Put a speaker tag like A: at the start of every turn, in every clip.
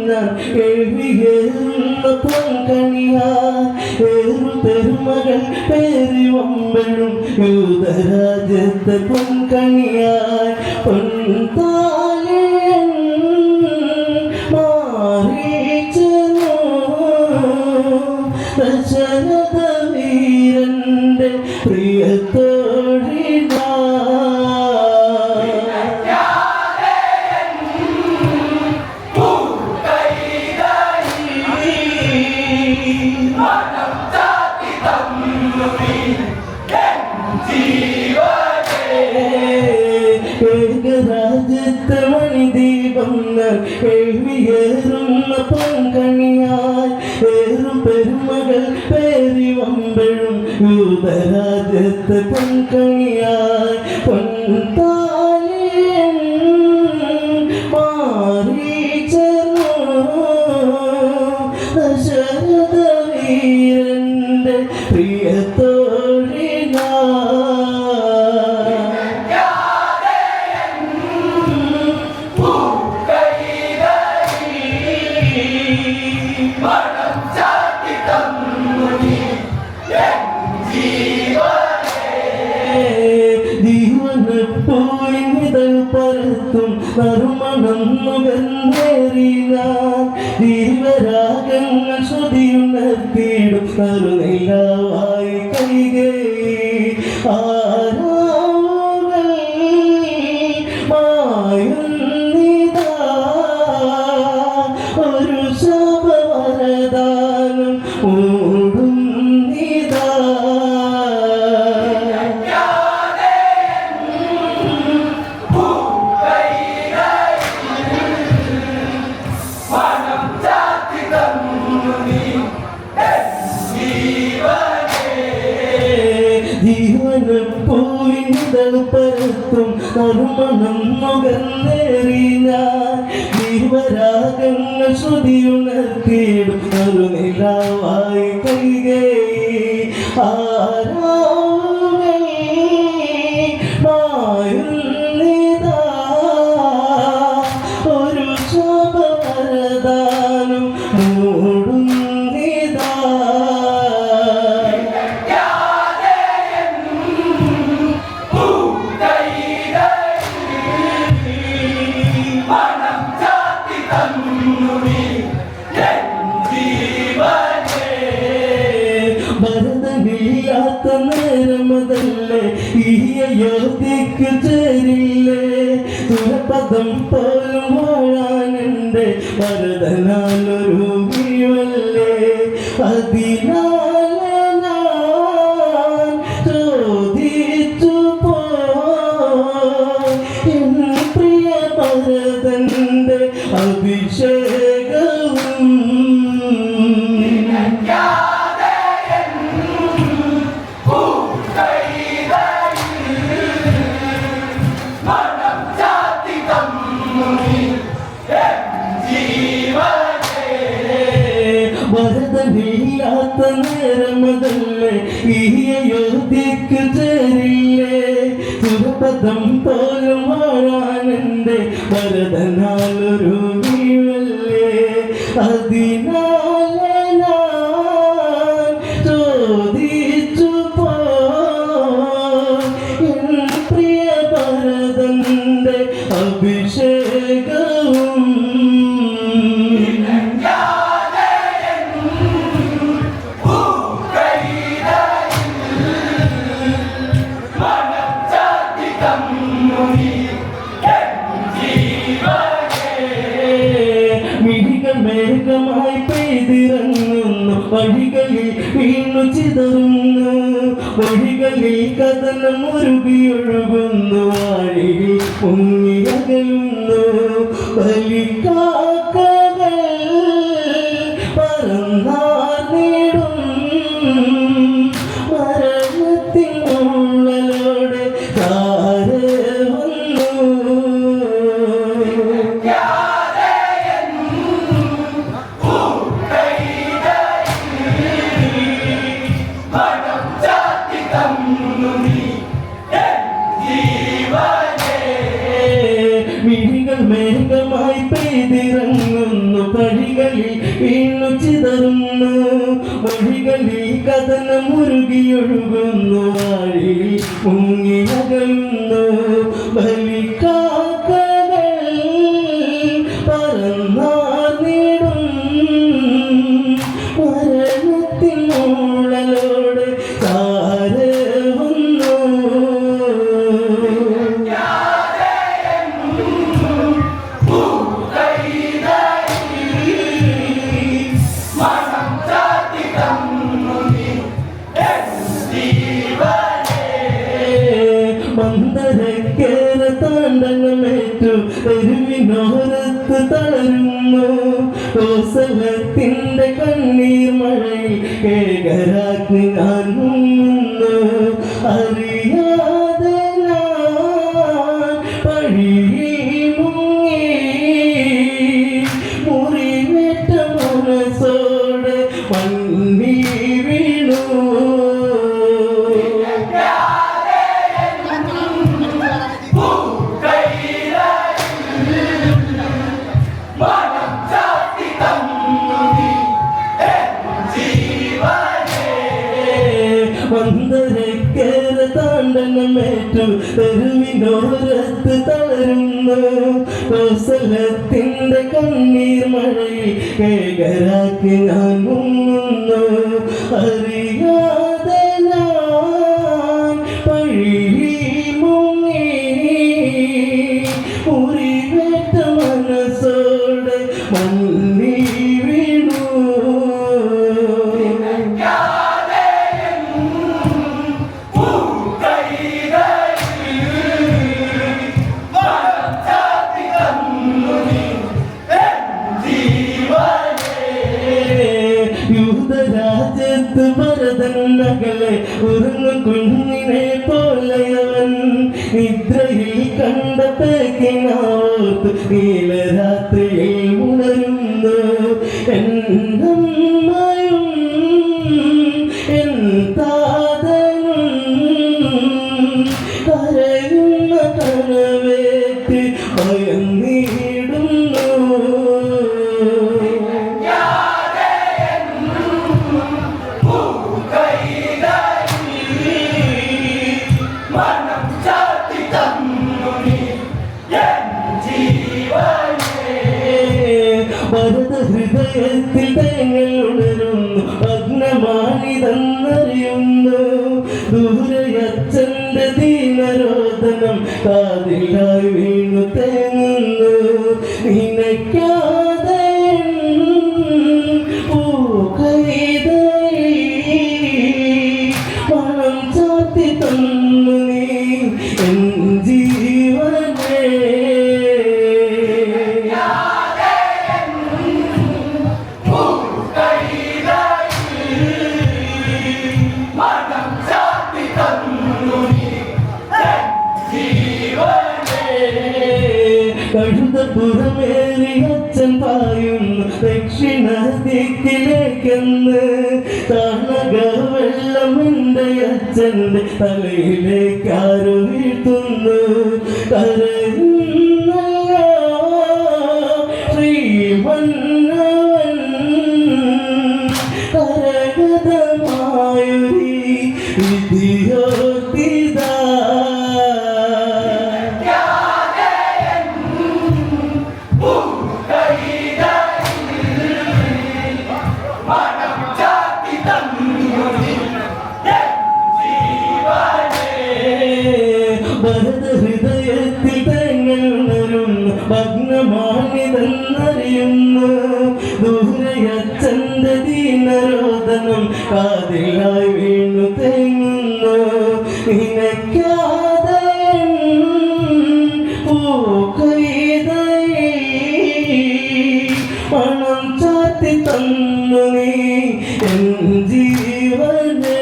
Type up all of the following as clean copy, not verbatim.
A: ഞാൻ കേൾവിയേറുന്ന പൊൻകണിയാൽ പെരുമകൾ പേരി വമ്പഴും യൂതരാജ്യത്തെ പൊൻകണിയാൽ പൊൻതാലൻ മാറിച്ചനോ ദശരഥ വീരന്റെ പ്രിയത്തോഴിനാ ഏകരാജ്യത്തെ മണിദീപങ്ങൾ കേൾവിയേറുന്ന പൊൻകണിയാൽ ഏറും പെരുമകൾ പേരി വമ്പഴും യൂതരാജ്യത്തെ പൊൻകണിയാൽ പൊൻതാലൻ മാറിച്ചനോ ദശരഥ വീരന്റെ പ്രിയത്തോഴിനാ ജീവനപ്പോയിതൾ പരത്തും നറുമണം നുകർന്നേറിനാൻ ജീവരാഗങ്ങൾ ശ്രുതിയുണർത്തിയിടും നറുനിലാവായി കൈകേ ആരാവുകൾ മായുന്നിതാ ഒരു ശാപവരദാനം ഓടും നിതാ ജീവനപ്പോയിതൾ പരത്തും നറുമണം നുകർന്നേറിനാൻ ജീവരാഗങ്ങൾ ശ്രുതിയുണർത്തിയിടും നറുനിലാവായി കൈകേ ആരാവുകൾ മായുന്നിതാ ഒരു ശാപവരദാനം മൂടും നിതാ ഭരതനില്ലാത്ത നേരമതല്ലേ ഈ അയോധ്യയ്ക്ക് ചേരില്ലേ തുരപദം പോലും വാഴാനെന്റെ ഭരതനാലൊരു വീവല്ലേ അതിനാൽ ഞാൻ ചോദിച്ചു എൻ പ്രിയ ഭരതന്റെ അഭിഷേകവും ഭരതനില്ലാത്ത നേരമതല്ലേ ഈ അയോധ്യയ്ക്ക് ചേരില്ലേ സുരപദം പോലും വാഴാനെന്റെ ഭരതനാലൊരു വീവല്ലേ അതിനാൽ ഞാൻ ചോദിച്ചു എൻ പ്രിയ ഭരതന്റെ അഭിഷേകവും മേഘമായി പെയ്തിറങ്ങുന്നു വഴികളിൽ വീണു ചിതറുന്നു വഴികളിൽ കഥനം മുരുകിയൊഴുകുന്നു വാഴിയിൽ മുങ്ങിയകലുന്നു ബലിക്കാക്കകൾ പറന്നാർന്നിടും മരണത്തിൻ ഉള്ളലോടെ താരെ വന്നു മേഘമായി പെയ്തിറങ്ങുന്നു വഴികളിൽ കഥനം മുറുകിയൊഴുകുന്നു വാഴി മുങ്ങിയകലുന്നു ബലിക്കാക്കകൾ പറന്നാർന്നിടും മരണത്തിനുള്ളലോട് താരെ വന്നു മന്ദരക്കേറെ താണ്ഡനമേറ്റു തെരുവിനോരത്ത് തളരുന്നു കോസലത്തിന്റെ കണ്ണീർ മഴയിൽ കേകരാക്കി ഞാൻ മുങ്ങുന്നു അറിയാതെ ഞാൻ പഴിയിൽ മുങ്ങി മുറിവേറ്റ മനസ്സോടെ മണ്ണി വീണു മന്ദരക്കേറെ താണ്ഡനമേറ്റു തെരുവിനോരത്ത് തളരുന്നു കോസലത്തിന്റെ കണ്ണീർ മഴയിൽ കേകരാക്കി ഞാൻ മുങ്ങുന്നു അറിയാതെ ഞാൻ പഴിയിൽ മുങ്ങി മുറിവേറ്റ മനസ്സോടെ മണ്ണി വീണു യൂതരാജ്യത്ത് ഭരതന്നകളെ ഉറങ്ങു കുഞ്ഞിനെ പോലെയവൻ നിദ്രയിൽ കണ്ട പേക്കിനോർത്ത് നീലരാത്രിയിൽ ഉണരുന്നു എന്നമ്മയും എൻ താതനും കരയുന്ന കനവേറ്റ് ഭയന്നിടുന്നു ഭരതഹൃദയത്തിൽ തേങ്ങൾ ഉണരുന്നു ഭഗ്നമാണിതെന്നറിയുന്നു ദൂരയച്ഛന്റെ ദീനരോധനം കാതിലായി വീണു തേങ്ങുന്നു നിനക്കാതെ പണം ചാത്തി തന്നു നീ എൻ ജീവനേ കഴുതപ്പുറമേറി അച്ഛൻ പായുന്നു ദക്ഷിണ ദിക്കിലേക്കെന്ന് താണക വെള്ളം എൻ്റെ അച്ഛൻ്റെ തലയിലേക്കാരോ വീഴ്ത്തുന്നു കരയുന്നല്ലോ ശ്രീമന്നവൻ കരഗതമായൊരു വിധിയോർത്തിതാ ഭരതഹൃദയത്തിൽ തേങ്ങൾ ഉണരുന്നു ഭഗ്നമാണിതെന്നറിയുന്നു ദൂരയച്ഛന്റെ ദീനരോധനം കാതിലായി വീണു തേങ്ങുന്നു നിനക്കാതെ പണം ചാത്തി തന്നു നീ എൻ ജീവനേ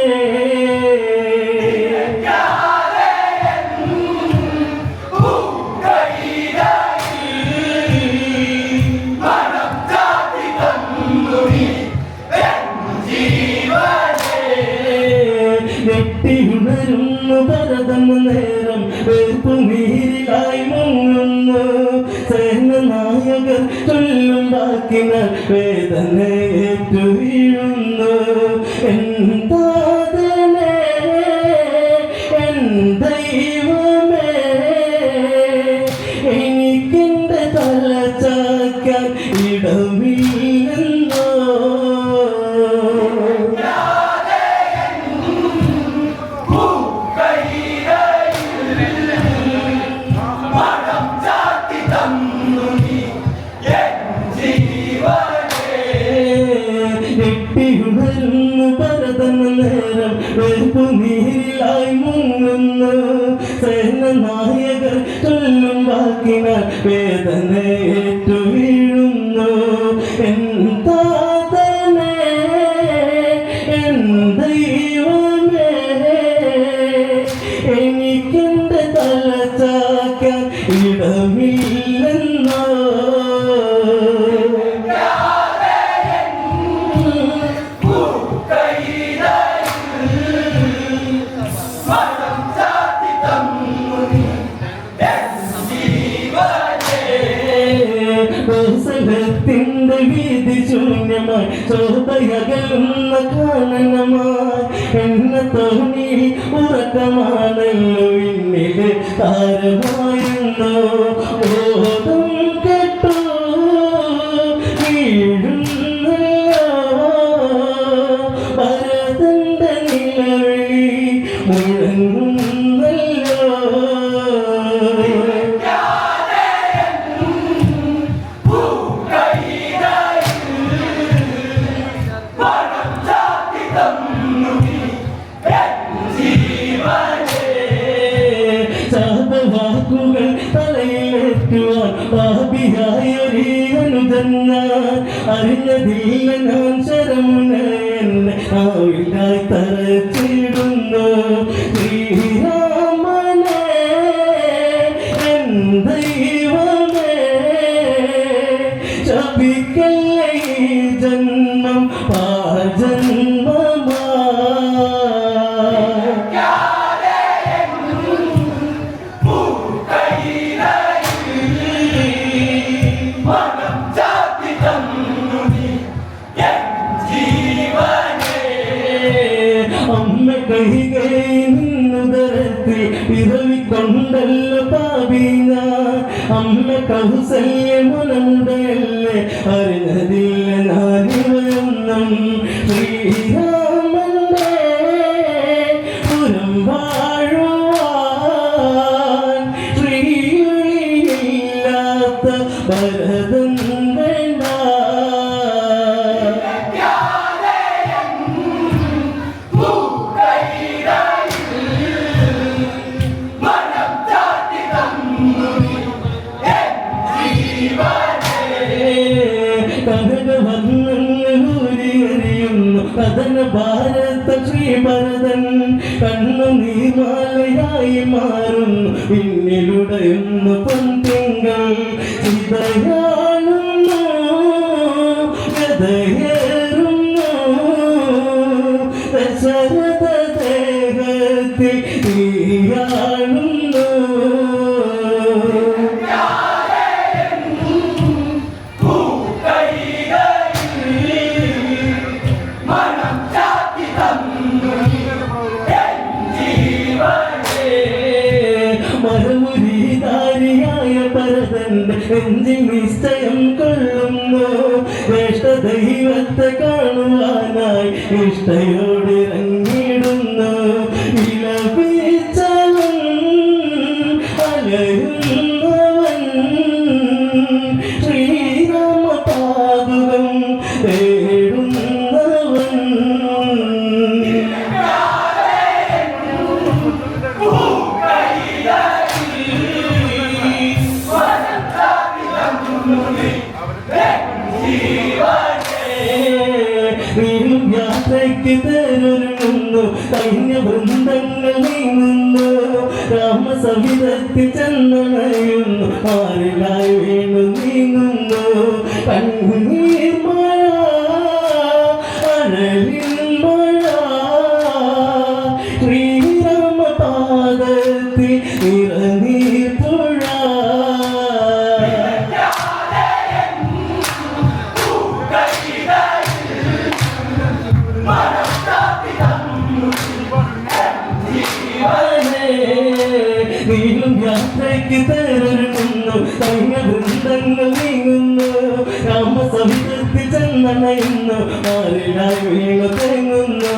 A: ഞെട്ടിയുണരുന്നു ഭരതം നേരം വേർപ്പുനീരിലായി മുങ്ങുന്നു സേനനായകർ ചൊല്ലും വാക്കിനാൽ വേദനയേറ്റു വീഴുന്നു എന്താതനെ എൻ ദൈവമേ എനിക്കെന്റെ തല ചായ്ക്കാൻ ഇടമില്ലെന്നോ ുണർന്നു പരതന്ന നേരം വെറുപ്പുനീരിലായി മുങ്ങുന്നു സേനനായകർ ചൊല്ലും വാക്കിനാൽ വേദനയേറ്റു വീഴുന്നു എന്താതനെ എൻ ദൈവമേ എനിക്കെന്റെ തല ചായ്ക്കാൻ ഇടമില്ലെന്നോ ത്തിന്റെ വീതി ശൂന്യമായി ശോഭയകലുന്ന കാനനമായി എന്ന തോണി ഉറക്കമാണല്ലോ ഇന്നില് താരമായിരുന്നു ബോധം കെട്ടു വീഴുന്നല്ലോ ഭരതന്റെ നിലവിളി മുഴങ്ങുന്നല്ലോ വാക്കുകൾ തലയിലേറ്റുവാൻ പാപിയായൊരീനുജന്ന അറിഞ്ഞതില്ല ഞാൻ ശരമുന എന്നെ ആവിലായി തറച്ചിടുന്നു ശ്രീരാമനെ എൻ ദൈവമേ ശപിക്കല്ല ഈ ജന്മം പാജന്മമാ അമ്മ കൈകൈന്നുദരത്തിൽ പിറവിക്കൊണ്ടല്ലോ പാപിന അമ്മ കൗസല്യമുനമുടയല്ലേ അറിഞ്ഞതില്ല നാനിവയൊന്നും ശ്രീരാമന്റെ പുരം വാഴുവാൻ ശ്രീയില്ലാത്ത ഭരതൻ വേണ്ട കഥന ഭാരത ശ്രീഭരതൻ കണ്ണു നീമാലയായി മാറുന്നു പിന്നിലുടയുന്നു പൊൻതിങ്കൾ ചിതയാളുന്നു ഗതയേറുന്നു ദശരഥ ദേഹത്തിൽ നീയാളുന്നു മരമുരീധാരിയായ ഭരതന്റെ നെഞ്ചിൽ നിശ്ചയം കൊള്ളുന്നു ജ്യേഷ്ഠ ദൈവത്തെ കാണുവാനായി ഇഷ്ടയോടിറങ്ങിടുന്നു വിലപിച്ചവൻ അലയുന്നവൻ ശ്രീരാമ പാദുകം തേടുന്നവൻ വീണ്ടും യാത്രയ്ക്ക് തേരൊരുങ്ങുന്നു കഴിഞ്ഞ വൃന്ദങ്ങൾ നീങ്ങുന്നു രാമസവിധത്തിൽ ചെന്നണയുന്നു ആരിലായി വീണു നീങ്ങുന്നു കണ്ണീർ മഴ അഴലിൻ മഴ ശ്രീരാമ പാദത്തിൽ യാത്രയ്ക്ക് തേരൊരുങ്ങുന്നു സൈന്യവൃന്ദങ്ങൾ നീങ്ങുന്നു രാമസവിധത്തിൽ ചെന്നണയുന്നു ആരിലായി വീണു തേങ്ങുന്നു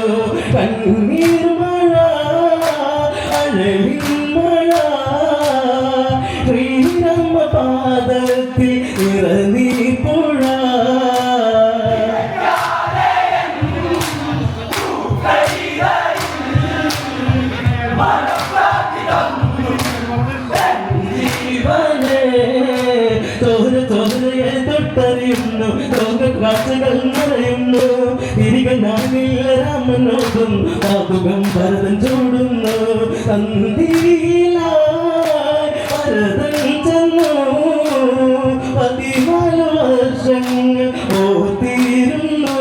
A: കണ്ണീർ മഴ അഴലിൻ മഴ ശ്രീരാമ പാദത്തിൽ ഇറങ്ങി പുഴ ചോരയെ തൊട്ടറിയുന്നു ലോകകാഴ്ചകൾ നിറയുന്നു തിരികെ ഞാനില്ല രാമനോടും പാതുകം ഭരതൻ ചൂടുന്നു സന്ധിയിലായി ഭരതൻ ചെന്നു 14 വർഷങ്ങൾ ഓർത്തിരുന്നു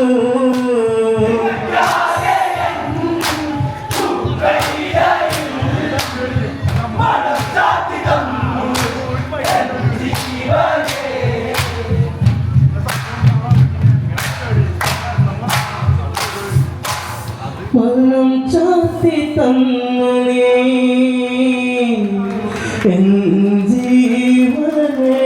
A: മനം ചാത്തി തന്നു നീ എൻ ജീവനേ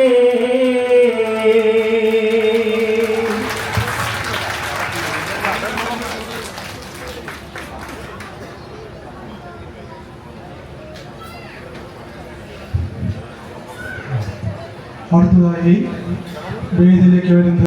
B: അടുത്തതായി വേദിയിലേക്ക് വരുന്നത്